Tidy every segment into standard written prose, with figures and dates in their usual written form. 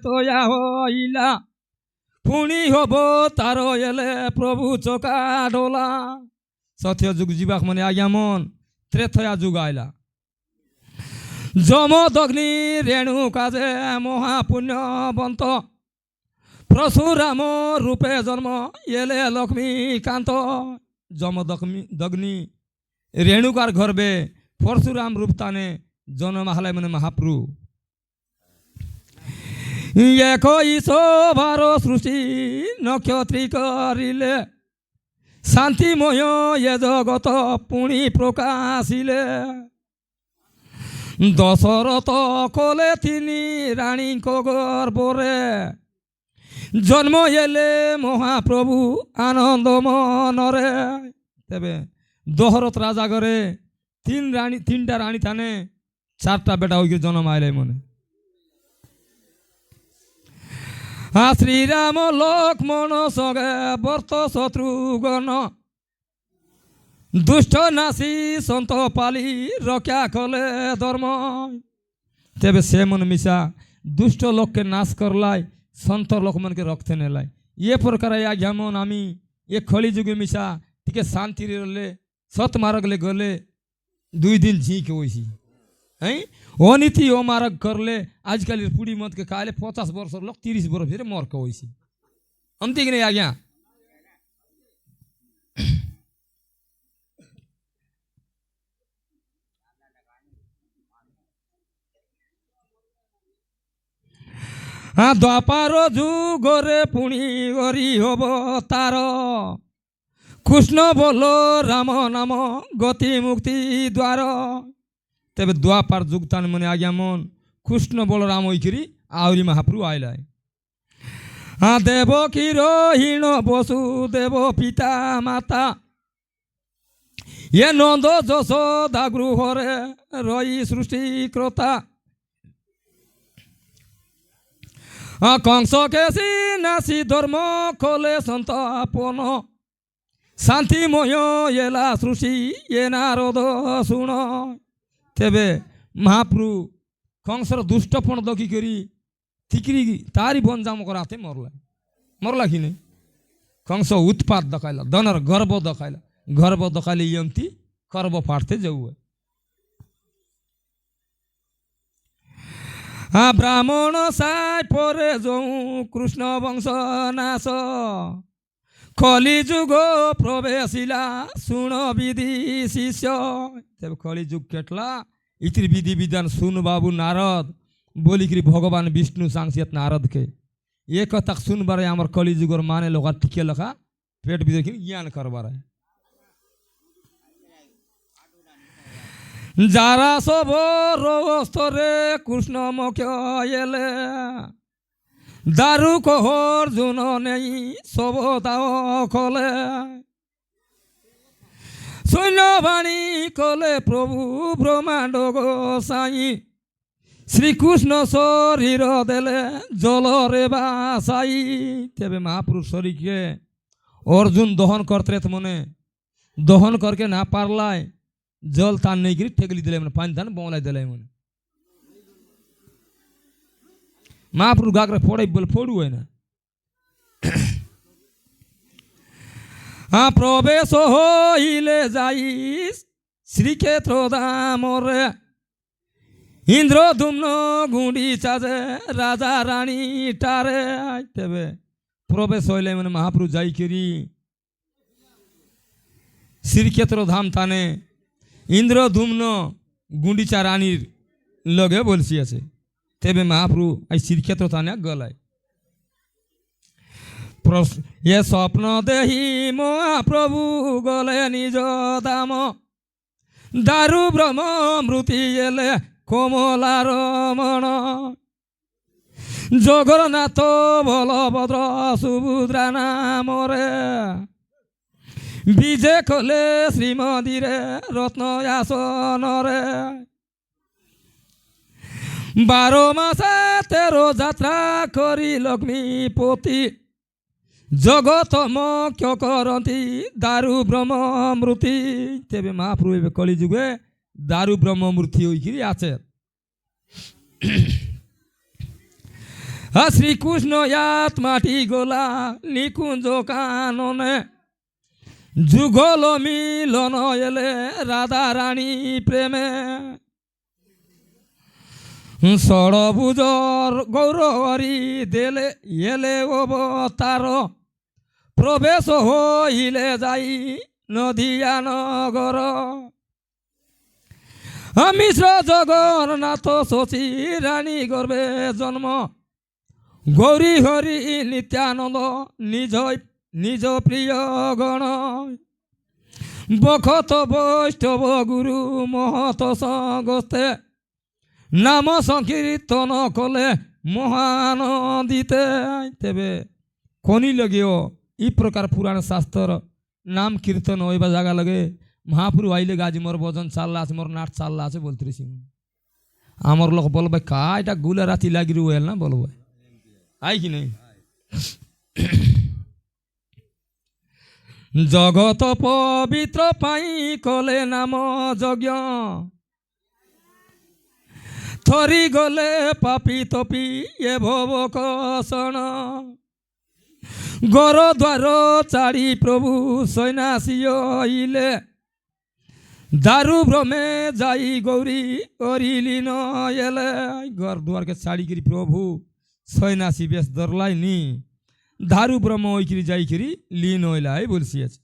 তয়া হইলা পুনি হব তার এলে প্রভু চকা ডোলা সত্য যুগ জীবাক মানে আজ্ঞা মন ত্রেথয়া যুগ আইলা যমদগ্নি রেণু কাজে মহাপুণ্যবন্ত পরশুরাম রূপে জন্ম এলে লক্ষ্মীকান্ত যমদগ্নি রেণুকার গর্বে পরশুরাম রূপ টানে জন্ম হালাই মানে মহাপ্রু একই সবার সৃষ্টি নক্ষত্রী করিলে শান্তিময় এ জগত পুনি প্রকাশিলে দশরথ কলে তিনি রানীক গর্বরে জন্ম এলে মহাপ্রভু আনন্দ মনরে তবে দশরথ রাজা করে তিনটা রানী থানে চারটা বেটা ওই জন্ম আইলে মনে শ্রীরাম লক্ষ্মণ সগে বর্ত শত্রুঘ্ন দুষ্ট নাসি সন্ত পালি রক্ষা কলে ধর্ম তবে সে মন মিশা দুষ্ট লোককে নাশ করলাই সন্ত লোকমনকে রক্ষে নেলাই এ প্রকার যেমন আমি এ খলি যুগে মিশা টিকে শান্তি রলে সৎ মার্গলে গলে 2 দিন ঝিঁকে হয়েছি হ্যাঁ অনীতি ও মার্গ করলে আজকালের পুড়ি মদকে খাইলে 50 বছর লোক 30 বছর ভিতরে মর্ক হয়েছি অন্তি কি নেই আজ্ঞা হ্যাঁ দ্বাপার যুগরে পুনি গরি হব তার কৃষ্ণ বল রাম নাম গতি মুক্তি দ্বার তবে দ্বাপার যুগ তান মনে আজ্ঞা মন কৃষ্ণ বল রাম ওইকিরি আউরি মহাপ্রভু আইলায় হ্যাঁ দেব ক্ষীরহীন বসু দেব পিতা মাতা এ নন্দ যশোদা গৃহরে রই সৃষ্টিক্রতা কংস কেসি নাসি ধর্ম কলে সন্তাপন শান্তিময় এলা সৃষ্টি এ নারদ শুণ তেবে মহাপ্রভু কংসর দুষ্টপণ দকি করি ঠিকরি তারি বঞ্জাম করাতে মরলা কি নেই কংস উৎপাত দেখাইলা দনর গর্ব দেখাইলে ইয়ন্তি করব পাঠতে যাও ব্রাহ্মণ সাই পরে যৌ কৃষ্ণ বংশ নাশ কলি যুগ প্রবেশিলা শুণ বিধি শিষ্য তবে কলি যুগ কেটলা ইতির বিধি বিধান শুন বাবু নারদ বলিকি ভগবান বিষ্ণু সাংসিয়ত নারদকে এ কথা শুনবার আমার কলি যুগর মানে লোক টিকে লেখা পেট ভিতরে জ্ঞান করবার যারা সব স্তরে কৃষ্ণ মুখ এলে দারু কহর জুন নেই সব তাও কলে সৈন্যবাণী কলে প্রভু ব্রহ্মাণ্ড গোসাই শ্রীকৃষ্ণ শরীর দেলে জলরে বাসাই তবে মহাপুরুষ শরীরকে অর্জুন দহন করতে মনে দহন করকে না পারলায় জল তান নেই গিয়ে ঠেকলি দিলে মানে পানি ধান বলাই দিলে মনে মহাপুরুষ গাগরে পড়াই বলে পড়ু হয় না প্রবেশ হইলে যাই শ্রীক্ষেত্র দামরে ইন্দ্র ধুম্ন গুঁড়ি চাজে রাজা রানী টারে তবে প্রবেশ হইলে মানে মহাপুরুষ যাই করি শ্রীক্ষেত্র ধাম টানে ইন্দ্র ধুম্ন গুঁডিচা রানীর লগে বলছি আছে তেবে মহাপ্রভু এই শ্রীক্ষেত্র টানে গলায় এ স্বপ্ন দেহি মহাপ্রভু গলে নিজ দাম দারু ব্রহ্ম মৃতি এলে কমলার মন জগন্নাথ বলভদ্র সুভদ্রা নামরে বিজে কলে শ্রীমন্দিরে রত্ন আসনরে 12 মাসে 13 যাত্রা করি লক্ষ্মীপতি জগত মুখ্য করন্তি দারু ব্রহ্মমূর্তি তেবে মহাপ্রভু কলি যুগে দারু ব্রহ্মমূর্তি হইকি আছে শ্রীকৃষ্ণ ইয়াত মাটি গোলা নিকুঞ্জ কাননে যুগল মিলন এলে রাধা রানী প্রেমে ষড়ভুজর গৌরহরি দেলে এলে অবতার প্রবেশ হইলে যাই নদিয়া নগর মিশ্র জগন্নাথ শশী রানী গর্ভে জন্ম গৌরী হরি নিত্যানন্দ নিজ প্রিয় গণ বখত বৈষ্ণব গুরু মহত সগস্তে নাম সংকীর্তন কলে মহানন্দিতে তেবে কনি লগেও ই প্রকার পুরাণ শাস্ত্র নাম কীর্তন হইবা জায়গা লগে মহাপুরু আইলে গাজি মোর ভজন চাল্লা আছে মোর নাট চাল্লা আছে বলতেছি আমার লোক বলবে কা এটা গুলা রাতি লাগি রুয়েল না বলবো আই কি নেই জগত পবিত্র পাই কলে নাম যজ্ঞ থরি গলে পাপি তপি এ ভব কষণ গর দ্বার চারি প্রভু সৈন্যাসী হইলে দারু ভ্রমে যাই গৌরী করিলি নলে ঘর দুয়ারকে ছাড়িকিরি প্রভু সৈন্যাসী বেশ ধরলাই নি দারু ব্রহ্ম ওইকিরি যাইকিরি লীন হইলাই বলছি আছে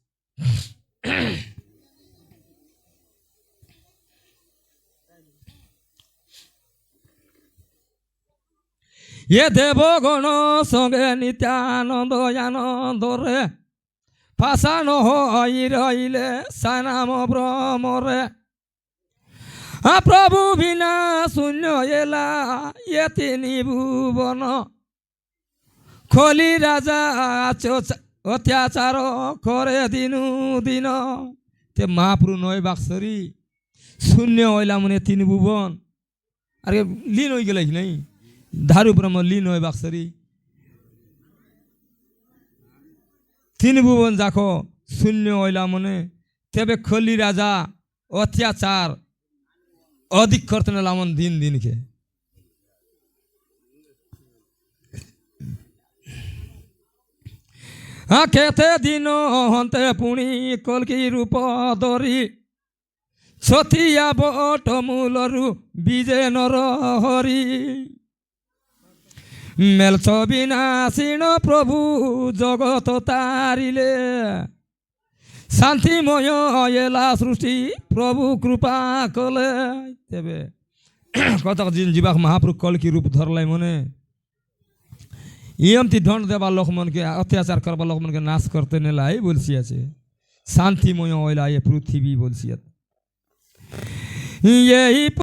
এ দেবগণ সঙ্গে নিত্যানন্দ আনন্দ রে পাষাণ হই রইলে সানাম ব্রহ্মরে প্রভু বিনা শূন্য এলা এ তিনি ভুবন খলি রাজা অত্যাচার করে দিনু দিন তে মহাপ্রু নয় বাক্সরি শূন্য হইলা মনে তিন ভুবন আর লীন হয়ে গেল নাই ধারু ব্রহ্ম লীন হয় বাক্সরি তিন ভুবন যাকো শূন্য হইলা মনে তেবে খলি রাজা অত্যাচার অধিক করতে নামন দিন দিনকে খেতে দিন হন্তে পুণি কলকি রূপ ধরি ছতিয়া বট মূলরু বিজে নর হরি মেলছ বিনাশীন প্রভু জগত তারিলে শান্তিময় এলা সৃষ্টি প্রভু কৃপা কলে তেবে কত দিন জীবাক মহাপ্রভু কলকি রূপ ধরলাই মনে ইয়মতি দণ্ড দেবা লোক মনকে অত্যাচার করবা লোক মনকে নাশ করতে নেলাই বলছি আছে শান্তিময় হইলা এ পৃথিবী বলছি এই